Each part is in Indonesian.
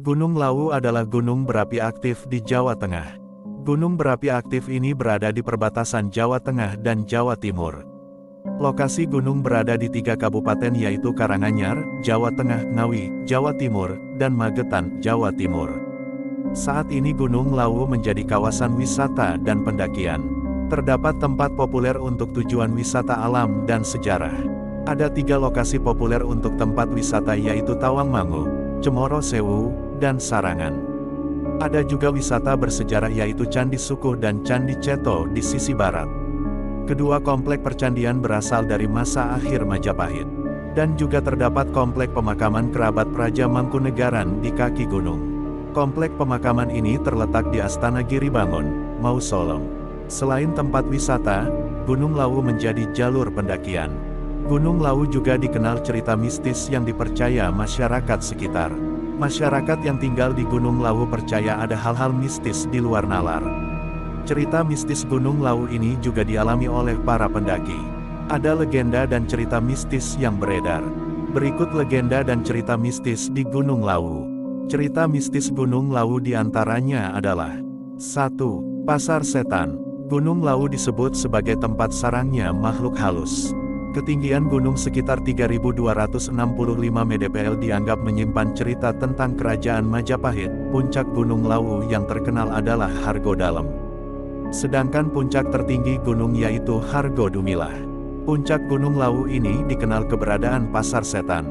Gunung Lawu adalah gunung berapi aktif di Jawa Tengah. Gunung berapi aktif ini berada di perbatasan Jawa Tengah dan Jawa Timur. Lokasi gunung berada di 3 kabupaten yaitu Karanganyar, Jawa Tengah, Ngawi, Jawa Timur, dan Magetan, Jawa Timur. Saat ini Gunung Lawu menjadi kawasan wisata dan pendakian. Terdapat tempat populer untuk tujuan wisata alam dan sejarah. Ada 3 lokasi populer untuk tempat wisata yaitu Tawangmangu, Cemoro Sewu, dan Sarangan. Ada juga wisata bersejarah yaitu Candi Sukuh dan Candi Ceto di sisi barat. Kedua komplek percandian berasal dari masa akhir Majapahit. Dan juga terdapat komplek pemakaman kerabat Praja Mangkunegaran di kaki gunung. Komplek pemakaman ini terletak di Astana Giribangun, Mausolem. Selain tempat wisata, Gunung Lawu menjadi jalur pendakian. Gunung Lawu juga dikenal cerita mistis yang dipercaya masyarakat sekitar. Masyarakat yang tinggal di Gunung Lawu percaya ada hal-hal mistis di luar nalar. Cerita mistis Gunung Lawu ini juga dialami oleh para pendaki. Ada legenda dan cerita mistis yang beredar. Berikut legenda dan cerita mistis di Gunung Lawu. Cerita mistis Gunung Lawu diantaranya adalah 1. Pasar Setan. Gunung Lawu disebut sebagai tempat sarangnya makhluk halus. Ketinggian gunung sekitar 3.265 mdpl dianggap menyimpan cerita tentang kerajaan Majapahit. Puncak Gunung Lawu yang terkenal adalah Hargodalem. Sedangkan puncak tertinggi gunung yaitu Hargodumilah. Puncak Gunung Lawu ini dikenal keberadaan Pasar Setan.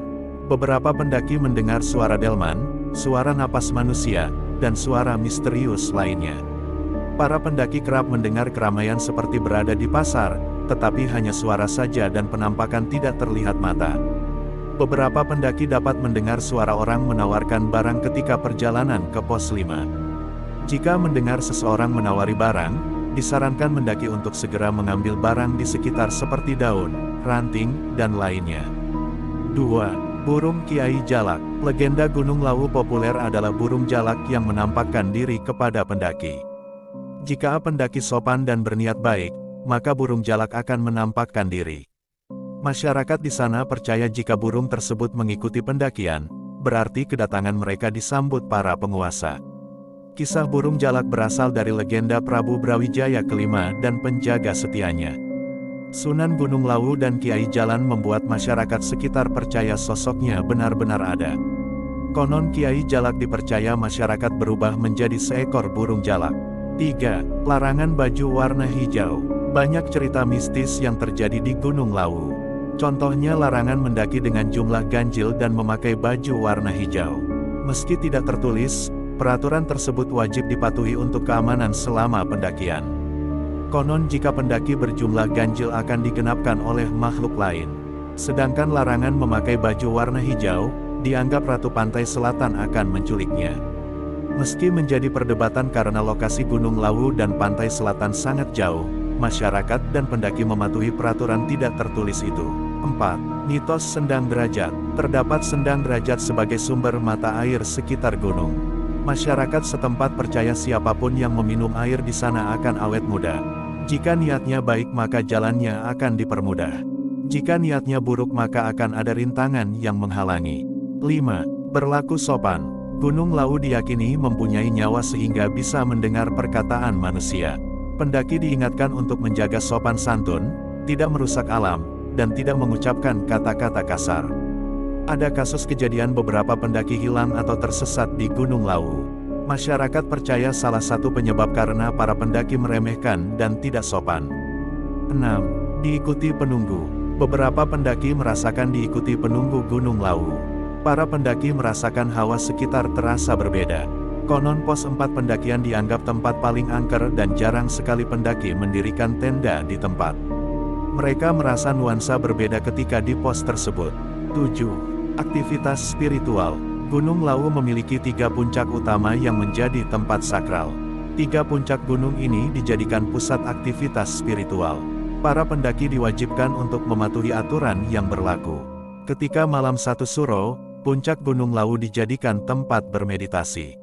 Beberapa pendaki mendengar suara delman, suara napas manusia, dan suara misterius lainnya. Para pendaki kerap mendengar keramaian seperti berada di pasar, tetapi hanya suara saja dan penampakan tidak terlihat mata. Beberapa pendaki dapat mendengar suara orang menawarkan barang ketika perjalanan ke pos 5. Jika mendengar seseorang menawari barang, disarankan mendaki untuk segera mengambil barang di sekitar seperti daun, ranting, dan lainnya. 2. Burung Kiai Jalak. Legenda Gunung Lawu populer adalah burung jalak yang menampakkan diri kepada pendaki. Jika pendaki sopan dan berniat baik, maka burung jalak akan menampakkan diri. Masyarakat di sana percaya jika burung tersebut mengikuti pendakian, berarti kedatangan mereka disambut para penguasa. Kisah burung jalak berasal dari legenda Prabu Brawijaya kelima dan penjaga setianya. Sunan Gunung Lawu dan Kiai Jalan membuat masyarakat sekitar percaya sosoknya benar-benar ada. Konon Kiai Jalak dipercaya masyarakat berubah menjadi seekor burung jalak. 3. Larangan baju warna hijau. Banyak cerita mistis yang terjadi di Gunung Lawu. Contohnya larangan mendaki dengan jumlah ganjil dan memakai baju warna hijau. Meski tidak tertulis, peraturan tersebut wajib dipatuhi untuk keamanan selama pendakian. Konon jika pendaki berjumlah ganjil akan digenapkan oleh makhluk lain. Sedangkan larangan memakai baju warna hijau, dianggap Ratu Pantai Selatan akan menculiknya. Meski menjadi perdebatan karena lokasi Gunung Lawu dan Pantai Selatan sangat jauh, masyarakat dan pendaki mematuhi peraturan tidak tertulis itu. 4. Mitos Sendang Derajat. Terdapat sendang derajat sebagai sumber mata air sekitar gunung. Masyarakat setempat percaya siapapun yang meminum air di sana akan awet muda. Jika niatnya baik maka jalannya akan dipermudah. Jika niatnya buruk maka akan ada rintangan yang menghalangi. 5. Berlaku sopan. Gunung Lawu diyakini mempunyai nyawa sehingga bisa mendengar perkataan manusia. Pendaki diingatkan untuk menjaga sopan santun, tidak merusak alam, dan tidak mengucapkan kata-kata kasar. Ada kasus kejadian beberapa pendaki hilang atau tersesat di Gunung Lawu. Masyarakat percaya salah satu penyebab karena para pendaki meremehkan dan tidak sopan. 6. Diikuti penunggu. Beberapa pendaki merasakan diikuti penunggu Gunung Lawu. Para pendaki merasakan hawa sekitar terasa berbeda. Konon pos 4 pendakian dianggap tempat paling angker dan jarang sekali pendaki mendirikan tenda di tempat. Mereka merasa nuansa berbeda ketika di pos tersebut. 7. Aktivitas spiritual. Gunung Lawu memiliki 3 puncak utama yang menjadi tempat sakral. 3 puncak gunung ini dijadikan pusat aktivitas spiritual. Para pendaki diwajibkan untuk mematuhi aturan yang berlaku. Ketika malam 1 Suro, puncak Gunung Lawu dijadikan tempat bermeditasi.